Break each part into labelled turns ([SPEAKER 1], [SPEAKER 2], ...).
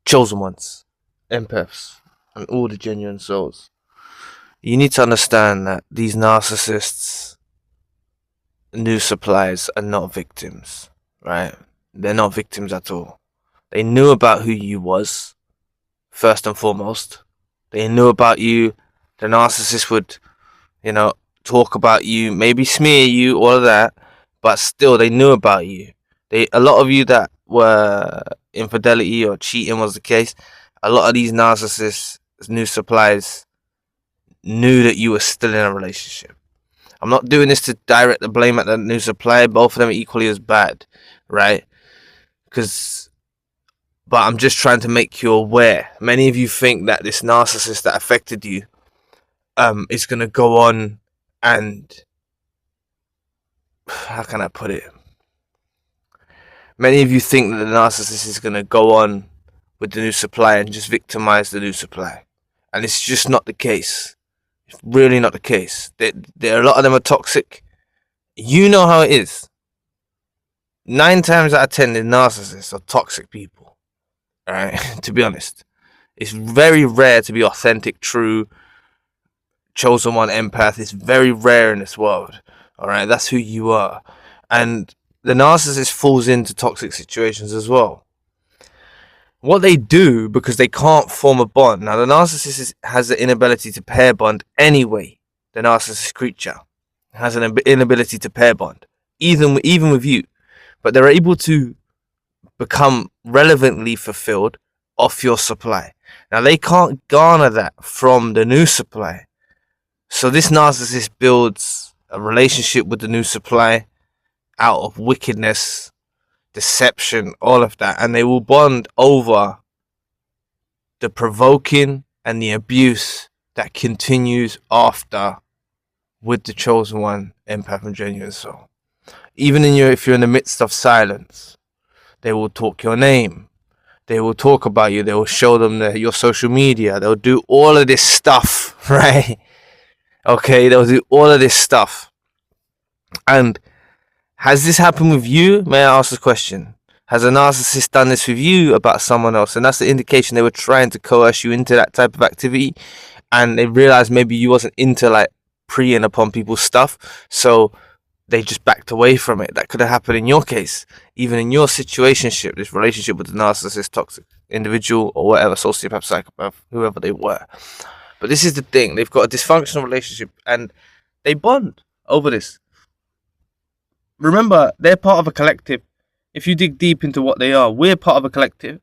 [SPEAKER 1] chosen ones, empaths, and all the genuine souls. You need to understand that these narcissists, new supplies, are not victims, right? They're not victims at all. They knew about who you was, first and foremost. They knew about you. The narcissist would, talk about you, maybe smear you, all of that, but still they knew about you. A lot of you that were infidelity or cheating was the case, a lot of these narcissists, new supplies, knew that you were still in a relationship. I'm not doing this to direct the blame at the new supply. Both of them are equally as bad, right? But I'm just trying to make you aware. Many of you think that this narcissist that affected you is going to go on and, how can I put it? Many of you think that the narcissist is going to go on with the new supply and just victimize the new supply. And it's just not the case. It's really not the case. A lot of them are toxic. You know how it is. 9 times out of 10, the narcissists are toxic people. Alright, to be honest. It's very rare to be authentic, true, chosen one empath. It's very rare in this world. Alright, that's who you are. And the narcissist falls into toxic situations as well. What they do, because they can't form a bond. Now, the narcissist has the inability to pair bond anyway. The narcissist creature has an inability to pair bond, even with you. But they're able to become relevantly fulfilled off your supply. Now, they can't garner that from the new supply. So this narcissist builds a relationship with the new supply out of wickedness, deception, all of that, and they will bond over the provoking and the abuse that continues after with the chosen one, empath and genuine soul. Even if you're in the midst of silence, they will talk your name, they will talk about you, they will show them your social media, they'll do all of this stuff, right? Okay, they'll do all of this stuff. And has this happened with you? May I ask the question? Has a narcissist done this with you about someone else? And that's the indication they were trying to coerce you into that type of activity. And they realized maybe you wasn't into like preying upon people's stuff. So they just backed away from it. That could have happened in your case. Even in your situationship, this relationship with the narcissist, toxic individual, or whatever, sociopath, psychopath, whoever they were. But this is the thing. They've got a dysfunctional relationship and they bond over this. Remember, they're part of a collective. If you dig deep into what they are, we're part of a collective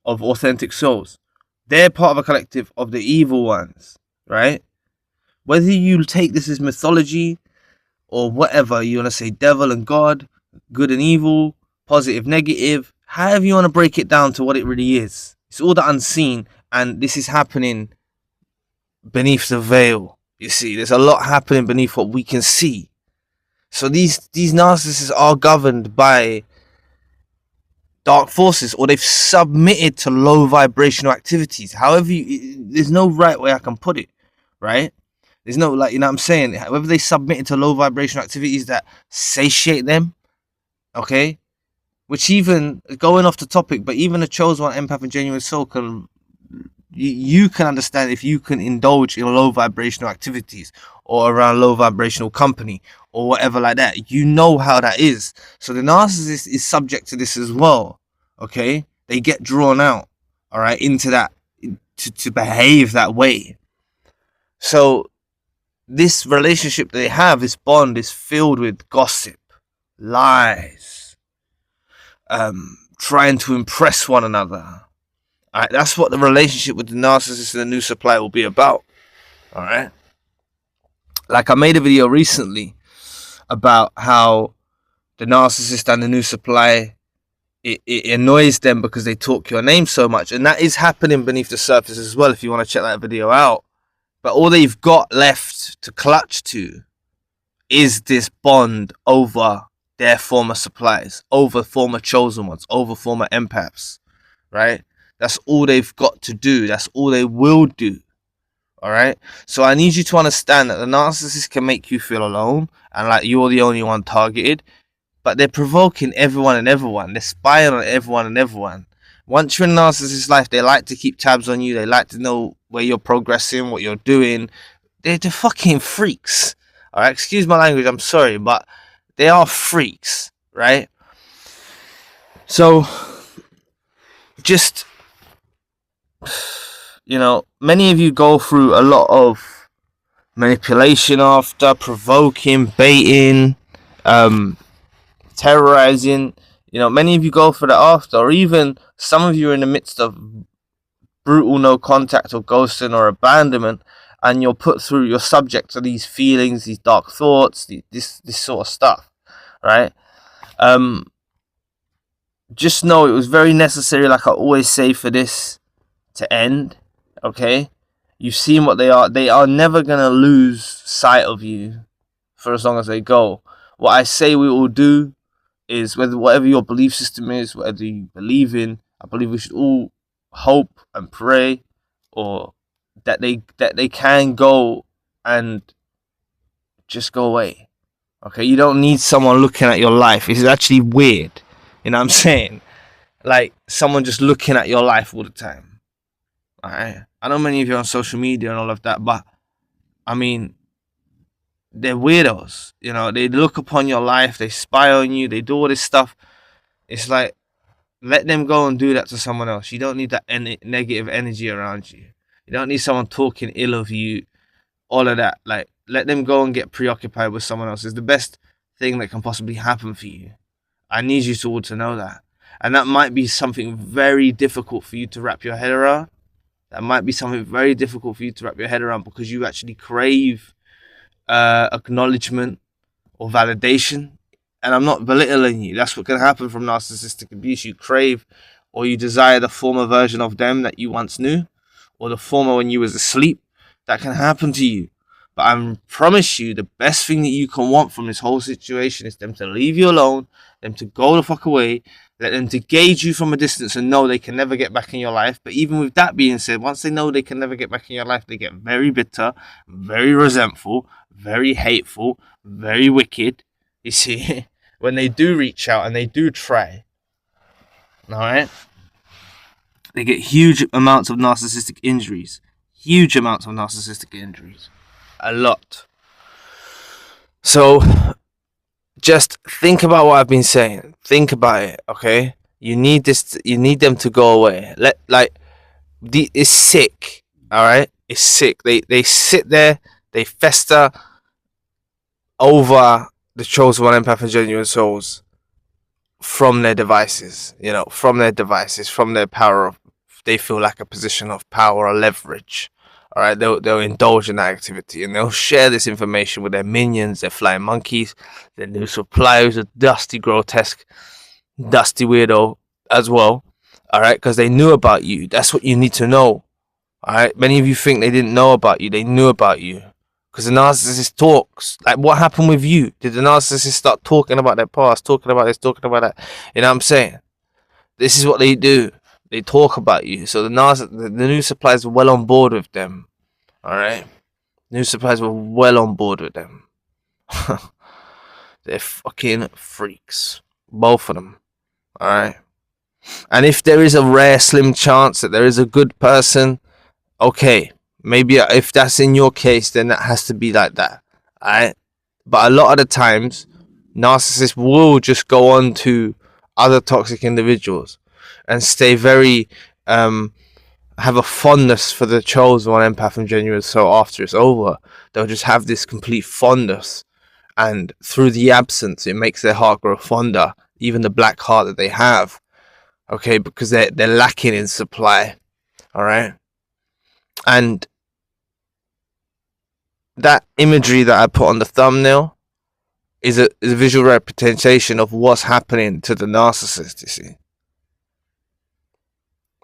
[SPEAKER 1] of authentic souls. They're part of a collective of the evil ones, right? Whether you take this as mythology or whatever, you want to say devil and God, good and evil, positive, negative, however you want to break it down to what it really is. It's all the unseen, and this is happening beneath the veil. You see, there's a lot happening beneath what we can see. So these narcissists are governed by dark forces, or they've submitted to low vibrational activities. However, there's no right way I can put it, right? There's no, like, you know what I'm saying? Whether they submit to low vibrational activities that satiate them, okay? Which, even going off the topic, but even a chosen one, empath and genuine soul can, you can understand if you can indulge in low vibrational activities or around low vibrational company or whatever like that. You know how that is. So the narcissist is subject to this as well, okay? They get drawn out, all right, into that, to behave that way. So this relationship they have, this bond, is filled with gossip, lies, trying to impress one another. All right, that's what the relationship with the narcissist and the new supply will be about. All right. Like, I made a video recently about how the narcissist and the new supply, it annoys them because they talk your name so much, and that is happening beneath the surface as well. If you want to check that video out, but all they've got left to clutch to is this bond over their former supplies, over former chosen ones, over former empaths, right? That's all they've got to do. That's all they will do. All right. So I need you to understand that the narcissist can make you feel alone and like you're the only one targeted, but they're provoking everyone and everyone. They're spying on everyone and everyone. Once you're in a narcissist's life, they like to keep tabs on you. They like to know where you're progressing, what you're doing. They're the fucking freaks. All right, excuse my language. I'm sorry, but they are freaks, right? So, just, many of you go through a lot of manipulation after, provoking, baiting, terrorizing. Many of you go for that after, or even some of you are in the midst of brutal no contact or ghosting or abandonment, and you're put through, you're subject to these feelings, these dark thoughts, this sort of stuff, right? Just know it was very necessary, like I always say, for this to end, okay? You've seen what they are. They are never going to lose sight of you for as long as they go. What I say we will do is, whatever your belief system is, whatever you believe in, I believe we should all hope and pray, or that they can go and just go away. Okay, you don't need someone looking at your life. It's actually weird. You know what I'm saying? Like someone just looking at your life all the time. Alright? I know many of you are on social media and all of that, but I mean, they're weirdos. They look upon your life, they spy on you, they do all this stuff. It's like, let them go and do that to someone else. You don't need that negative energy around you. You don't need someone talking ill of you, all of that. Like, let them go and get preoccupied with someone else. It's the best thing that can possibly happen for you. I need you all to know that. And that might be something very difficult for you to wrap your head around. That might be something very difficult for you to wrap your head around, because you actually crave acknowledgement or validation. And I'm not belittling you. That's what can happen from narcissistic abuse. You crave, or you desire, the former version of them that you once knew, or the former when you was asleep. That can happen to you. But I promise you, the best thing that you can want from this whole situation is them to leave you alone, them to go the fuck away, let them to gauge you from a distance and know they can never get back in your life. But even with that being said, once they know they can never get back in your life, they get very bitter, very resentful, very hateful, very wicked. You see, when they do reach out and they do try, alright, they get huge amounts of narcissistic injuries. Huge amounts of narcissistic injuries. A lot. So, just think about what I've been saying. Think about it, okay? You need them to go away. It's sick, alright? It's sick. They sit there, they fester over the chosen one, empath and genuine souls from their devices, from their power of, they feel like a position of power or leverage. All right, they'll indulge in that activity, and they'll share this information with their minions, their flying monkeys, their new suppliers, a dusty, grotesque, dusty weirdo as well. All right, because they knew about you. That's what you need to know. All right, many of you think they didn't know about you. They knew about you, because the narcissist talks. Like, what happened with you? Did the narcissist start talking about their past, talking about this, talking about that? You know what I'm saying? This is what they do. They talk about you. So the new suppliers were well on board with them. Alright? New suppliers were well on board with them. They're fucking freaks. Both of them. Alright? And if there is a rare, slim chance that there is a good person, okay. Maybe if that's in your case, then that has to be like that. Alright? But a lot of the times, narcissists will just go on to other toxic individuals and stay very, have a fondness for the chosen one, empath and genuine soul after it's over. They'll just have this complete fondness. And through the absence, it makes their heart grow fonder. Even the black heart that they have. Okay, because they're lacking in supply. Alright? And that imagery that I put on the thumbnail is a visual representation of what's happening to the narcissist, you see.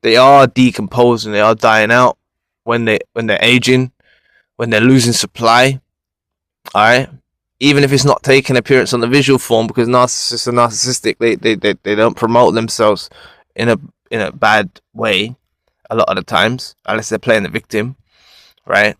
[SPEAKER 1] They are decomposing, they are dying out when they're aging, when they're losing supply. Alright? Even if it's not taking appearance on the visual form, because narcissists are narcissistic, they don't promote themselves in a bad way a lot of the times, unless they're playing the victim, right?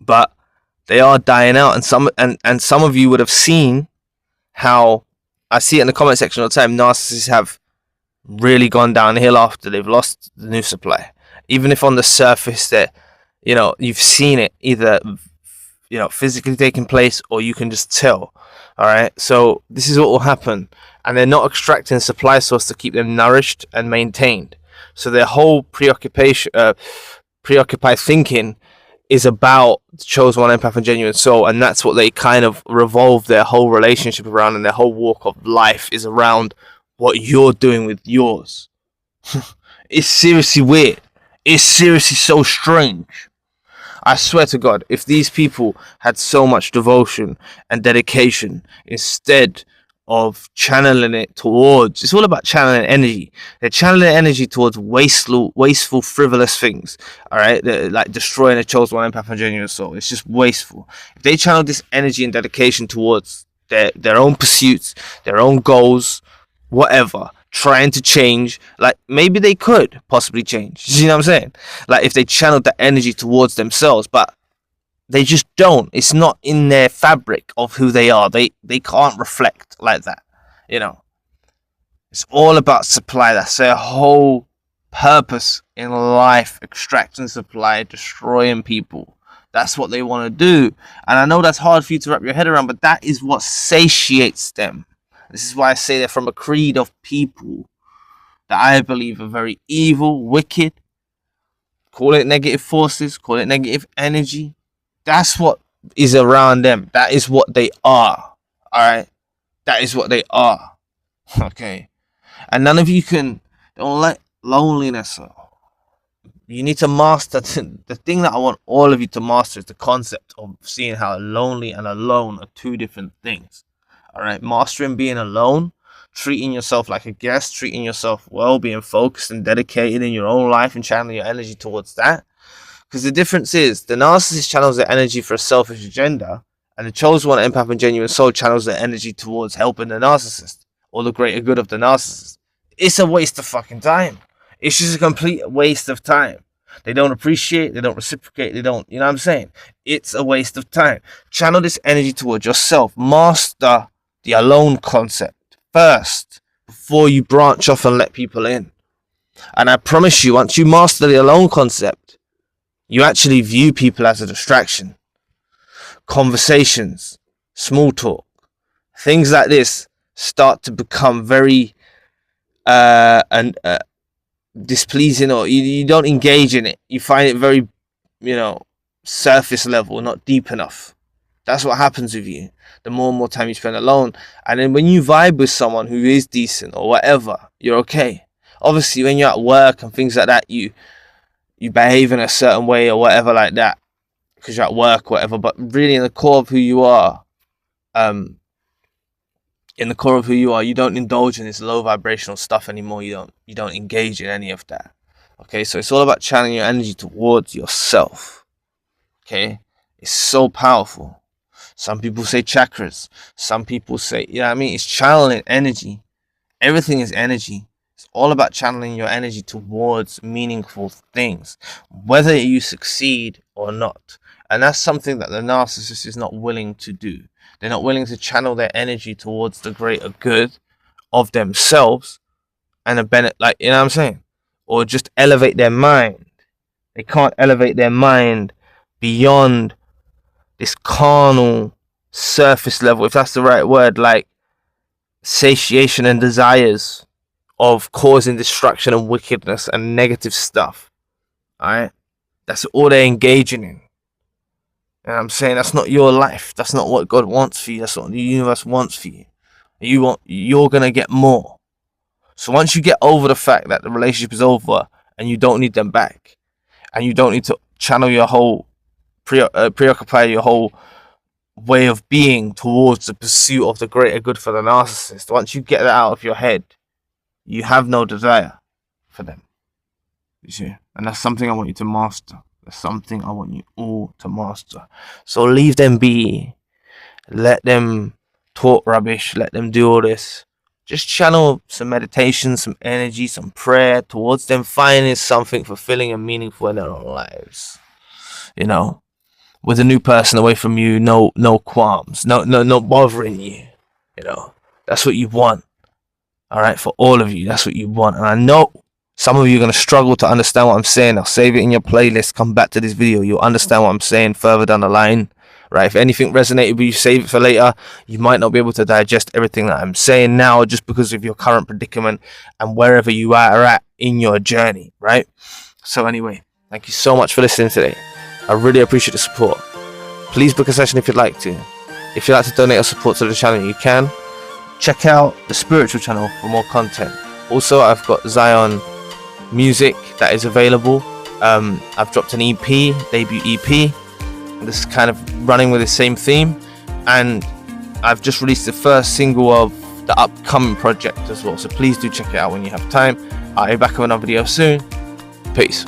[SPEAKER 1] But they are dying out, and some of you would have seen how, I see it in the comment section all the time, narcissists have really gone downhill after they've lost the new supply. Even if on the surface that, you know, you've seen it either, you know, physically taking place, or you can just tell. All right, so this is what will happen, and they're not extracting a supply source to keep them nourished and maintained. So their whole preoccupied thinking is about the chosen one, empath, and genuine soul, and that's what they kind of revolve their whole relationship around, and their whole walk of life is around what you're doing with yours. It's seriously weird. It's seriously so strange. I swear to God, if these people had so much devotion and dedication instead of channeling it towards, it's all about channeling energy. They're channeling energy towards wasteful, frivolous things. All right, they're like destroying a chosen one, empath, and genuine soul. It's just wasteful. If they channel this energy and dedication towards their own pursuits, their own goals, whatever, trying to change, like maybe they could possibly change. You know what I'm saying? Like if they channeled that energy towards themselves, but they just don't. It's not in their fabric of who they are. They can't reflect like that. You know, it's all about supply. That's their whole purpose in life: extracting supply, destroying people. That's what they want to do. And I know that's hard for you to wrap your head around, but that is what satiates them. This is why I say they're from a creed of people that I believe are very evil, wicked. Call it negative forces, call it negative energy. That's what is around them. That is what they are. Alright? That is what they are. Okay? And none of you don't let loneliness. You need to master the thing that I want all of you to master is the concept of seeing how lonely and alone are two different things. Alright, mastering being alone, treating yourself like a guest, treating yourself well, being focused and dedicated in your own life and channeling your energy towards that. Because the difference is, the narcissist channels their energy for a selfish agenda, and the chosen one, empath, and genuine soul channels their energy towards helping the narcissist, or the greater good of the narcissist. It's a waste of fucking time. It's just a complete waste of time. They don't appreciate, they don't reciprocate, they don't, you know what I'm saying? It's a waste of time. Channel this energy towards yourself. Master the alone concept first before you branch off and let people in. And I promise you, once you master the alone concept, you actually view people as a distraction. Conversations, small talk, things like this start to become very displeasing, or you don't engage in it. You find it very, you know, surface level, not deep enough. That's what happens with you the more and more time you spend alone. And then when you vibe with someone who is decent or whatever, you're okay. Obviously, when you're at work and things like that, you behave in a certain way or whatever like that because you're at work or whatever. But really, in the core of who you are, you don't indulge in this low vibrational stuff anymore. You don't engage in any of that. Okay, so it's all about channeling your energy towards yourself. Okay, it's so powerful. Some people say chakras. Some people say, you know what I mean? It's channeling energy. Everything is energy. It's all about channeling your energy towards meaningful things, whether you succeed or not. And that's something that the narcissist is not willing to do. They're not willing to channel their energy towards the greater good of themselves and a benefit, like, you know what I'm saying? Or just elevate their mind. They can't elevate their mind beyond this carnal surface level, if that's the right word, like satiation and desires of causing destruction and wickedness and negative stuff. Alright? That's all they're engaging in. And I'm saying that's not your life. That's not what God wants for you. That's what the universe wants for you. You're gonna get more. So once you get over the fact that the relationship is over and you don't need them back, and you don't need to channel your whole preoccupy your whole way of being towards the pursuit of the greater good for the narcissist, once you get that out of your head, you have no desire for them. You see? And that's something I want you to master. That's something I want you all to master. So leave them be. Let them talk rubbish. Let them do all this. Just channel some meditation, some energy, some prayer towards them finding something fulfilling and meaningful in their own lives. You know, with a new person away from you, no qualms, no bothering you. You know, that's what you want. All right, for all of you, that's what you want. And I know some of you are going to struggle to understand what I'm saying. I'll save it in your playlist. Come back to this video. You'll understand what I'm saying further down the line. Right? If anything resonated with you, save it for later. You might not be able to digest everything that I'm saying now just because of your current predicament and wherever you are at in your journey. Right? So anyway, thank you so much for listening today. I really appreciate the support. Please book a session if you'd like to. If you'd like to donate or support to the channel, you can. Check out the spiritual channel for more content. Also, I've got Zion music that is available. I've dropped an EP, debut EP. This is kind of running with the same theme, and I've just released the first single of the upcoming project as well. So please do check it out when you have time. I'll be back with another video soon. Peace.